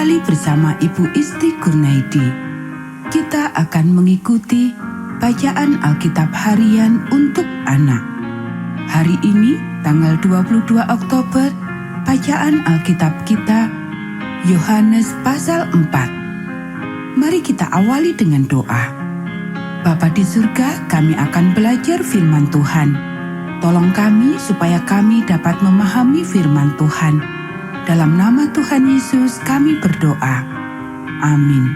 kembali bersama Ibu Isti Kurnaidi. Kita akan mengikuti bacaan Alkitab harian untuk anak. Hari ini, tanggal 22 Oktober, bacaan Alkitab kita, Yohanes pasal 4. Mari kita awali dengan doa. Bapa di surga, kami akan belajar firman Tuhan. Tolong kami supaya kami dapat memahami firman Tuhan. Dalam nama Tuhan Yesus kami berdoa. Amin.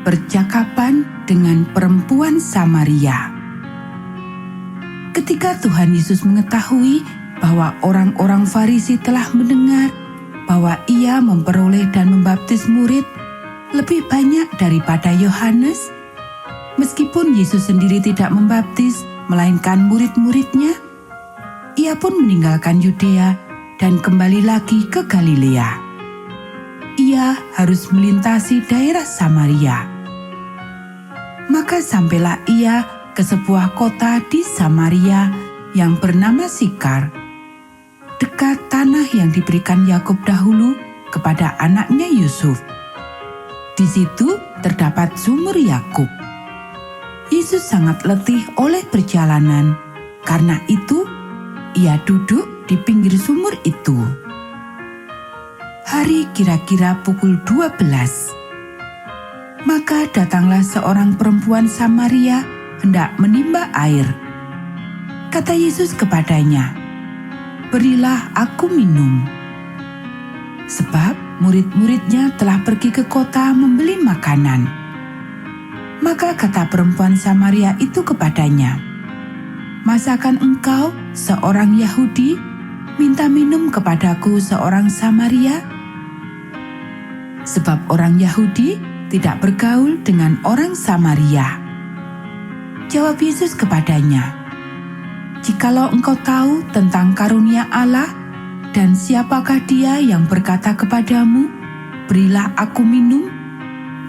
Percakapan dengan perempuan Samaria. Ketika Tuhan Yesus mengetahui bahwa orang-orang Farisi telah mendengar bahwa Ia memperoleh dan membaptis murid lebih banyak daripada Yohanes, meskipun Yesus sendiri tidak membaptis, melainkan murid-muridnya, Ia pun meninggalkan Yudea dan kembali lagi ke Galilea. Ia harus melintasi daerah Samaria. Maka sampailah ia ke sebuah kota di Samaria yang bernama Sikar, dekat tanah yang diberikan Yakub dahulu kepada anaknya Yusuf. Di situ terdapat sumur Yakub. Yesus sangat letih oleh perjalanan, karena itu ia duduk di pinggir sumur itu. Hari kira-kira pukul 12. Maka datanglah seorang perempuan Samaria hendak menimba air. Kata Yesus kepadanya, "Berilah aku minum." Sebab murid-muridnya telah pergi ke kota membeli makanan. Maka kata perempuan Samaria itu kepadanya, "Masakan engkau, seorang Yahudi, minta minum kepadaku seorang Samaria?" Sebab orang Yahudi tidak bergaul dengan orang Samaria. Jawab Yesus kepadanya, "Jikalau engkau tahu tentang karunia Allah dan siapakah dia yang berkata kepadamu, 'Berilah aku minum,'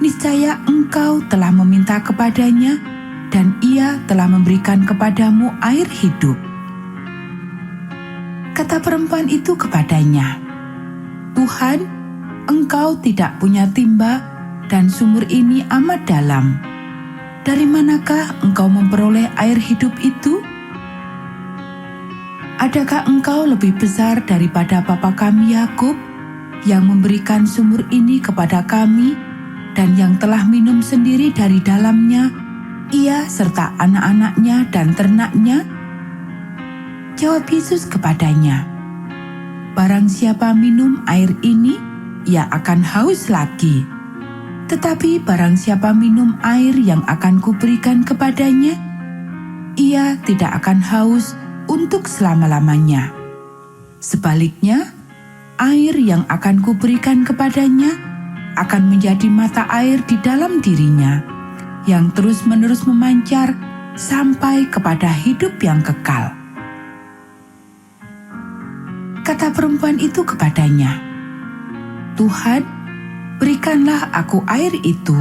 niscaya engkau telah meminta kepadanya dan ia telah memberikan kepadamu air hidup." Kata perempuan itu kepadanya, "Tuhan, engkau tidak punya timba dan sumur ini amat dalam. Dari manakah engkau memperoleh air hidup itu? Adakah engkau lebih besar daripada bapa kami Yakub yang memberikan sumur ini kepada kami dan yang telah minum sendiri dari dalamnya, ia serta anak-anaknya dan ternaknya?" Jawab Yesus kepadanya, "Barang siapa minum air ini, ia akan haus lagi. Tetapi barang siapa minum air yang akan kuberikan kepadanya, ia tidak akan haus untuk selama-lamanya. Sebaliknya, air yang akan kuberikan kepadanya akan menjadi mata air di dalam dirinya, yang terus-menerus memancar sampai kepada hidup yang kekal." Kata perempuan itu kepadanya, "Tuhan, berikanlah aku air itu,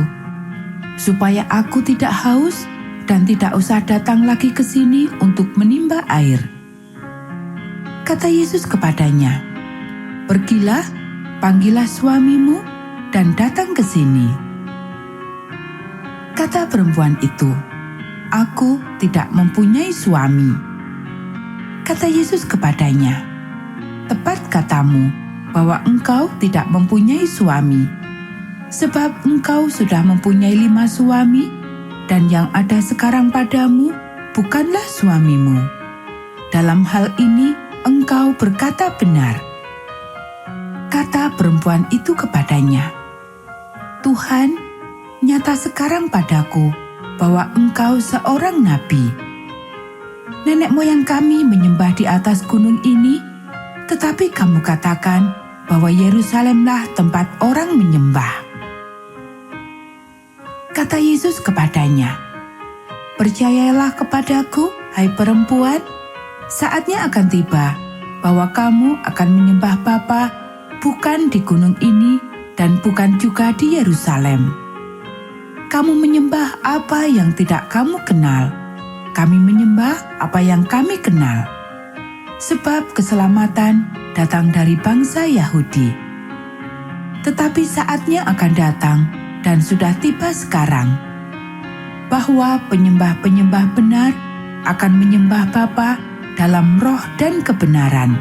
supaya aku tidak haus dan tidak usah datang lagi ke sini untuk menimba air." Kata Yesus kepadanya, "Pergilah, panggillah suamimu dan datang ke sini." Kata perempuan itu, "Aku tidak mempunyai suami." Kata Yesus kepadanya, "Tepat katamu bahwa engkau tidak mempunyai suami, sebab engkau sudah mempunyai 5 suami, dan yang ada sekarang padamu bukanlah suamimu. Dalam hal ini engkau berkata benar." Kata perempuan itu kepadanya, "Tuhan, nyata sekarang padaku bahwa engkau seorang nabi. Nenek moyang kami menyembah di atas gunung ini, tetapi kamu katakan bahwa Yerusalemlah tempat orang menyembah." Kata Yesus kepadanya, "Percayalah kepadaku, hai perempuan, saatnya akan tiba bahwa kamu akan menyembah Bapa bukan di gunung ini dan bukan juga di Yerusalem. Kamu menyembah apa yang tidak kamu kenal, kami menyembah apa yang kami kenal. Sebab keselamatan datang dari bangsa Yahudi. tetapi saatnya akan datang dan sudah tiba sekarang, bahwa penyembah-penyembah benar akan menyembah Bapa dalam roh dan kebenaran.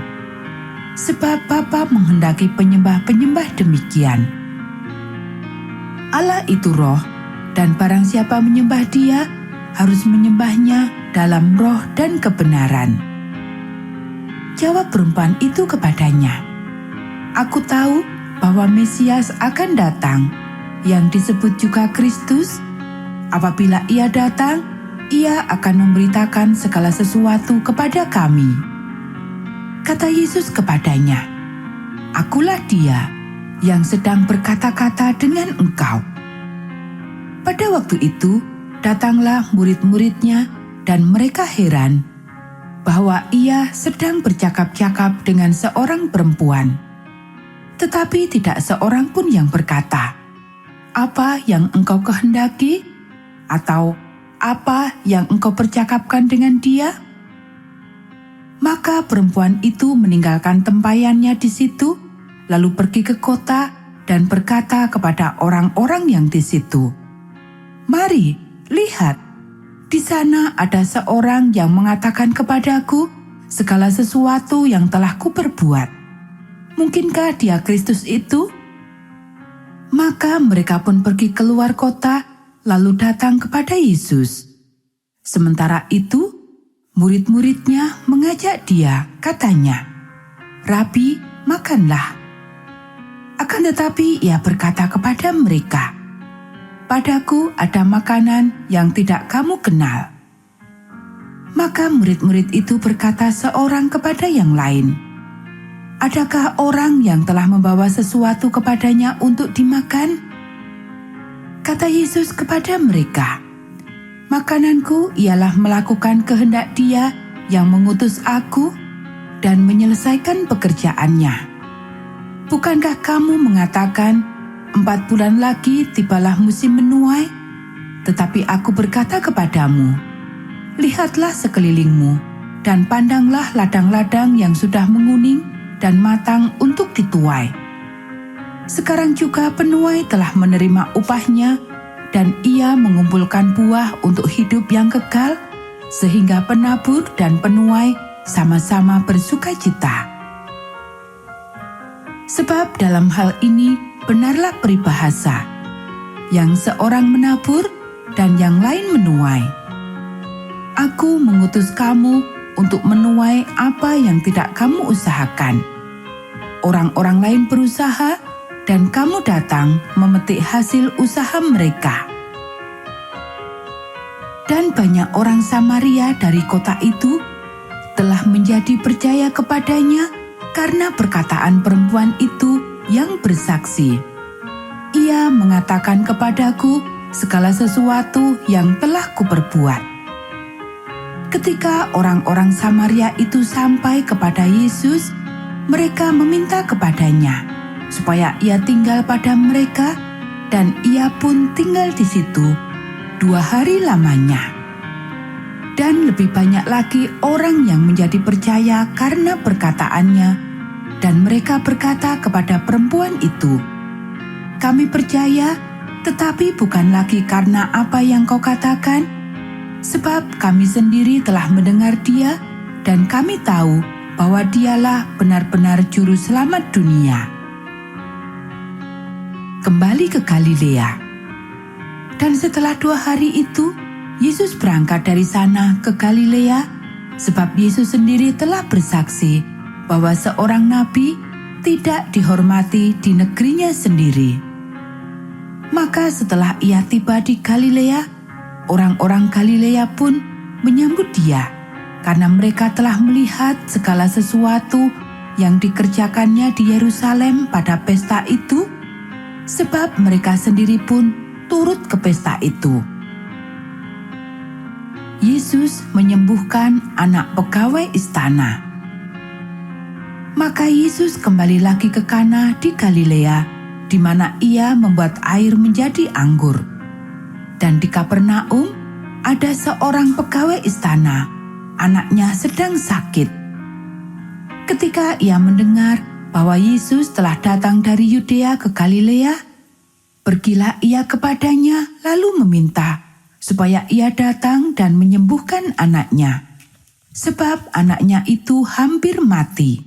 Sebab Bapa menghendaki penyembah-penyembah demikian. Allah itu roh, dan barang siapa menyembah Dia harus menyembahnya dalam roh dan kebenaran. Jawab perempuan itu kepadanya, "Aku tahu bahwa Mesias akan datang, yang disebut juga Kristus. Apabila Ia datang, Ia akan memberitakan segala sesuatu kepada kami." Kata Yesus kepadanya, "Akulah Dia yang sedang berkata-kata dengan engkau." Pada waktu itu, datanglah murid-murid-Nya dan mereka heran bahwa Ia sedang bercakap-cakap dengan seorang perempuan. Tetapi tidak seorang pun yang berkata, "Apa yang engkau kehendaki?" atau "Apa yang engkau percakapkan dengan dia?" Maka perempuan itu meninggalkan tempayannya di situ, lalu pergi ke kota dan berkata kepada orang-orang yang di situ, "Mari, lihat, di sana ada seorang yang mengatakan kepadaku segala sesuatu yang telah kuperbuat. Mungkinkah Dia Kristus itu?" Maka mereka pun pergi keluar kota, lalu datang kepada Yesus. Sementara itu, murid-murid-Nya mengajak Dia, katanya, "Rabi, makanlah." Akan tetapi Ia berkata kepada mereka, "Padaku ada makanan yang tidak kamu kenal." Maka murid-murid itu berkata seorang kepada yang lain, "Adakah orang yang telah membawa sesuatu kepadanya untuk dimakan?" Kata Yesus kepada mereka, "Makananku ialah melakukan kehendak Dia yang mengutus aku dan menyelesaikan pekerjaannya. Bukankah kamu mengatakan, 4 bulan lagi tibalah musim menuai? Tetapi aku berkata kepadamu, lihatlah sekelilingmu dan pandanglah ladang-ladang yang sudah menguning dan matang untuk dituai. Sekarang juga penuai telah menerima upahnya, dan ia mengumpulkan buah untuk hidup yang kekal, sehingga penabur dan penuai sama-sama bersukacita. Sebab dalam hal ini benarlah peribahasa, yang seorang menabur dan yang lain menuai. Aku mengutus kamu untuk menuai apa yang tidak kamu usahakan. Orang-orang lain berusaha, dan kamu datang memetik hasil usaha mereka." Dan banyak orang Samaria dari kota itu telah menjadi percaya kepadanya karena perkataan perempuan itu yang bersaksi, "Ia mengatakan kepadaku segala sesuatu yang telah kuperbuat." Ketika orang-orang Samaria itu sampai kepada Yesus, mereka meminta kepadanya supaya Ia tinggal pada mereka, dan Ia pun tinggal di situ 2 hari lamanya. Dan lebih banyak lagi orang yang menjadi percaya karena perkataannya. Dan mereka berkata kepada perempuan itu, "Kami percaya, tetapi bukan lagi karena apa yang kau katakan, sebab kami sendiri telah mendengar Dia, dan kami tahu bahwa Dialah benar-benar juru selamat dunia." Kembali ke Galilea. Dan setelah 2 hari itu, Yesus berangkat dari sana ke Galilea, sebab Yesus sendiri telah bersaksi bahwa seorang nabi tidak dihormati di negerinya sendiri. Maka setelah Ia tiba di Galilea, orang-orang Galilea pun menyambut Dia, karena mereka telah melihat segala sesuatu yang dikerjakannya di Yerusalem pada pesta itu, sebab mereka sendiri pun turut ke pesta itu. Yesus menyembuhkan anak pegawai istana. Maka Yesus kembali lagi ke Kana di Galilea, di mana Ia membuat air menjadi anggur. Dan di Kapernaum ada seorang pegawai istana, anaknya sedang sakit. Ketika ia mendengar bahwa Yesus telah datang dari Yudea ke Galilea, pergilah ia kepadanya lalu meminta supaya ia datang dan menyembuhkan anaknya, sebab anaknya itu hampir mati.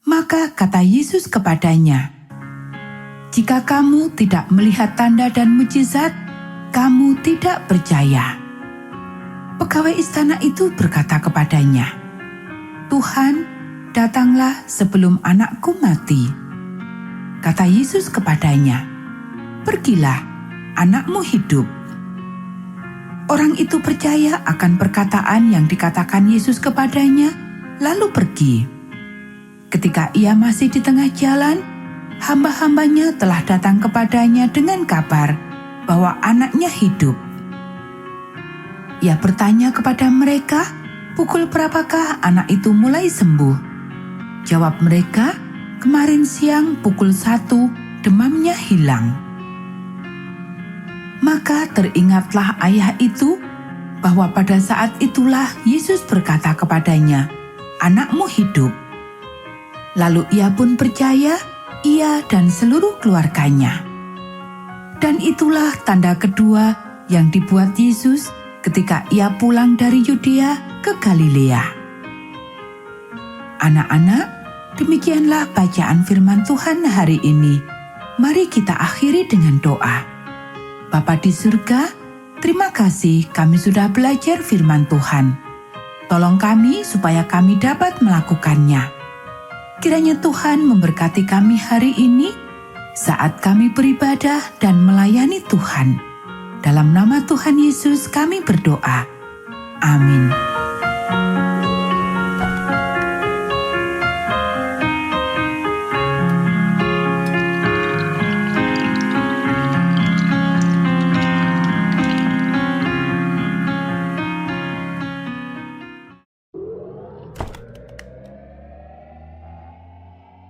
Maka kata Yesus kepadanya, "Jika kamu tidak melihat tanda dan mujizat, kamu tidak percaya." Pegawai istana itu berkata kepadanya, "Tuhan, datanglah sebelum anakku mati." Kata Yesus kepadanya, "Pergilah, anakmu hidup." Orang itu percaya akan perkataan yang dikatakan Yesus kepadanya, lalu pergi. Ketika ia masih di tengah jalan, hamba-hambanya telah datang kepadanya dengan kabar bahwa anaknya hidup. Ia bertanya kepada mereka, "Pukul berapakah anak itu mulai sembuh?" Jawab mereka, "Kemarin siang pukul 1 demamnya hilang." Maka teringatlah ayah itu bahwa pada saat itulah Yesus berkata kepadanya, "Anakmu hidup." Lalu ia pun percaya, ia dan seluruh keluarganya. Dan itulah tanda kedua yang dibuat Yesus ketika ia pulang dari Yudea ke Galilea. Anak-anak, demikianlah bacaan firman Tuhan hari ini. Mari kita akhiri dengan doa. Bapa di surga, terima kasih kami sudah belajar firman Tuhan. Tolong kami supaya kami dapat melakukannya. Kiranya Tuhan memberkati kami hari ini saat kami beribadah dan melayani Tuhan. Dalam nama Tuhan Yesus kami berdoa. Amin.